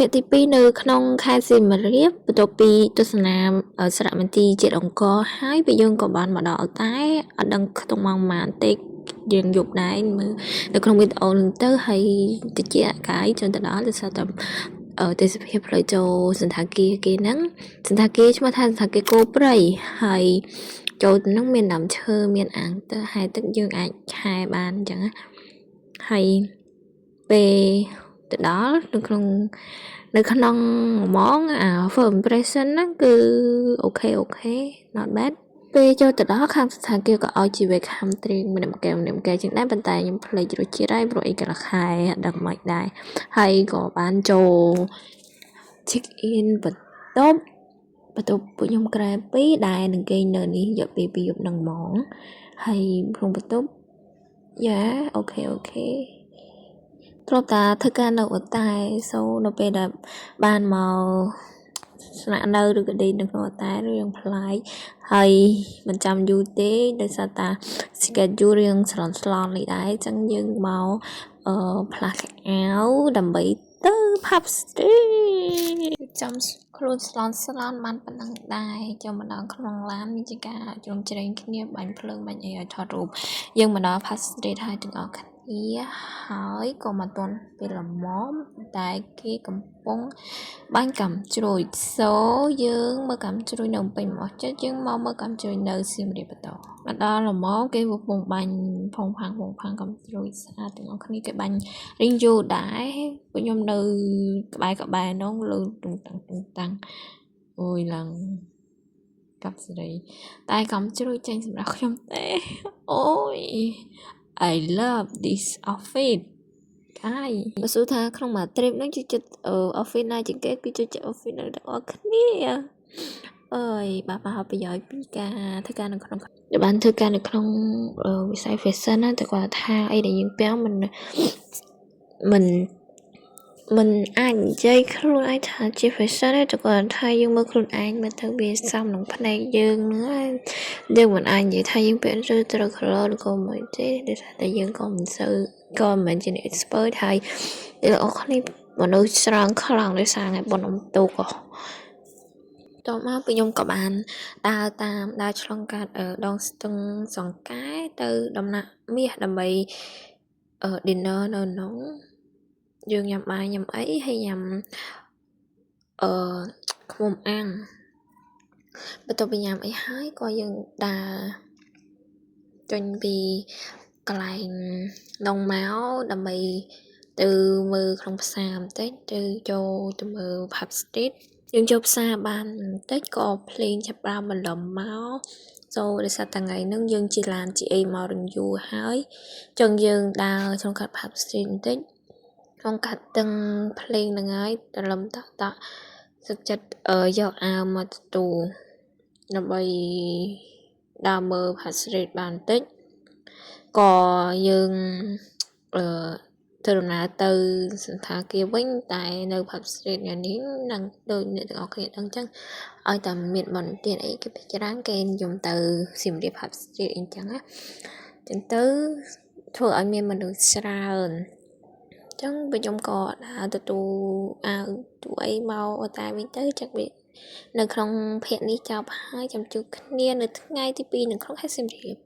ភាគទី2នៅក្នុងខេត្តសៀមរាបបន្ទាប់ពីទស្សនាសារមន្ទីរជាតិអង្គរហើយពេលយើងក៏បានមកដល់តែអត់ដឹងក្នុងម៉ោងប៉ុន្មានទេយើងយប់ដែរមើលនៅក្នុងវីដេអូហ្នឹងទៅហើយតិចកាយចុងទៅដល់ដោយសារតែទេសភាពផ្លូវចូលសន្តាគារគេហ្នឹងសន្តាគារឈ្មោះថាសន្តាគារគោព្រៃហើយចូលទៅហ្នឹងមានដើមឈើមានអាងទៅហើយទឹកយើងអាចហែបានអញ្ចឹងណាហើយពេលទៅដល់នៅក្នុងហ្មងfirst impression ហ្នឹងគឺអូខេ not bad ពេលចូលទៅដល់ខាងសន្តាគារក៏ឲ្យជីវកម្មត្រៀងម្នាក់ម្កាជាងដែរប៉ុន្តែខ្ញុំភ្លេចរសជាតិហើយព្រោះអីកន្លះខែអត់ដឹងមិនដែរហើយក៏បានចូល check in បន្ទប់ពួកខ្ញុំក្រែ2ដែរនឹងគេនៅនេះយកពេល2យប់នឹងហ្មងហើយក្នុងបន្ទប់យ៉ាអូខេធ្លាប់តែធ្វើការនៅអតែសូនៅពេលដែលបានមកស្នាក់នៅឬក៏ដេកនៅក្នុងអតែរឿងប្លែកហើយមិនចាំយូរទេដោយសារតា schedule រឿងស្លន់នេះដែរអញ្ចឹងយើងមកផ្លាស់កៅអៅដើម្បីទៅ pub street ចាំខ្លួនស្លន់បានប៉ុណ្ណឹងដែរចូលមកដល់ក្នុងឡានមានជាការជ្រោមជ្រែងគ្នាបាញ់ភ្លើងបាញ់អីឲ្យថតរូបយើងមកដល់ pub street ហើយទាំងអស់គ្នាហើយក៏មកទាន់ពេលល្មមតែគេកំពុងបាញ់កាំជ្រួយយើងមើលកាំជ្រួយនៅពេញមកចិត្តយើងមកមើលកាំជ្រួយនៅសៀមរាបបន្តមកដល់ល្មមគេកំពុងបាញ់ផុងផាំងកាំជ្រួយស្អាតទាំងអស់គ្នាគេបាញ់រីងយូរដែរពួកខ្ញុំនៅក្បែរនោះលើតុងតាំងអូយឡើងកាប់សេរីតែកាំជ្រួយចេញសម្រាប់ខ្ញុំទេអូយI love this outfit ហើយបើសួរថាក្នុងមួយ trip ហ្នឹងជឿចិត្តoutfit ណាជាងគេគឺជឿចិត្ត outfit នៅទាំងអស់គ្នាអើយបាទប្រយោជន៍ពីការធ្វើការនៅក្នុងបានធ្វើការនៅក្នុងវិស័យ fashion ណាតែគាត់ថាអីដែលយើងពាំងមិនអាចនិយាយខ្លួនឯងថាជា fashion ទេតែគាត់ថាយើងមើលខ្លួនឯងមើលទៅវាសមនឹងភ្នែកយើងហ្នឹងយើងមិនអាចនិយាយថាយើងពាក់ត្រូវ color ឬក៏មិនទេដោយសារតែយើងក៏មិនមែនជា expert ហើយអ្នកនរគ្នាមនុស្សច្រើនខ្លាំងដោយសារថ្ងៃបុណ្យអុំទូកតមកពីខ្ញុំក៏បានដើរឆ្លងកាត់ដងស្ទឹងសង្កែទៅដំណាក់មាសដើម្បី dinner នៅនោះយើងញ៉ាំបាយញ៉ាំអីហើយញ៉ាំខ្មុំអាំងបន្ទាប់ពីញ៉ាំអីហើយក៏យើងដើរចេញពីកន្លែងដងមកដើម្បីទៅមើលក្នុងផ្សារបន្តិចទៅចូលទៅមើល pub street យើងចូលផ្សារបានបន្តិចក៏ភ្លេងចាប់ផ្ដើមបន្លំមកដោយសារថ្ងៃហ្នឹងយើងជិះឡាន GA មករងយូរហើយចឹងយើងដើរក្នុងកាត់ pub street បន្តិចក្នុងកាត់ទាំងភ្លេងហ្នឹងហើយតលំតទឹកចិត្តយកអាវមកទទួលដើម្បីដើរមើល pub street បានបន្តិចក៏យើងធ្វើដំណើរទៅសន្តាគារវិញតែនៅ pub street នេះនឹងដូចអ្នកទាំងអស់គ្នាដឹងចឹងឲ្យតែមានបនទៀតអីគេពិចារណាគេនិយមទៅសៀមរាប pub street អីចឹងណាចឹងទៅធ្វើឲ្យមានមនុស្សច្រើនចឹងបើខ្ញុំក៏ដើរទទួលអីមកតែវិញទៅចឹងវានៅក្នុងភាគនេះចប់ហើយចាំជួបគ្នានៅថ្ងៃទី2នៅក្នុងខេត្តសៀមរាប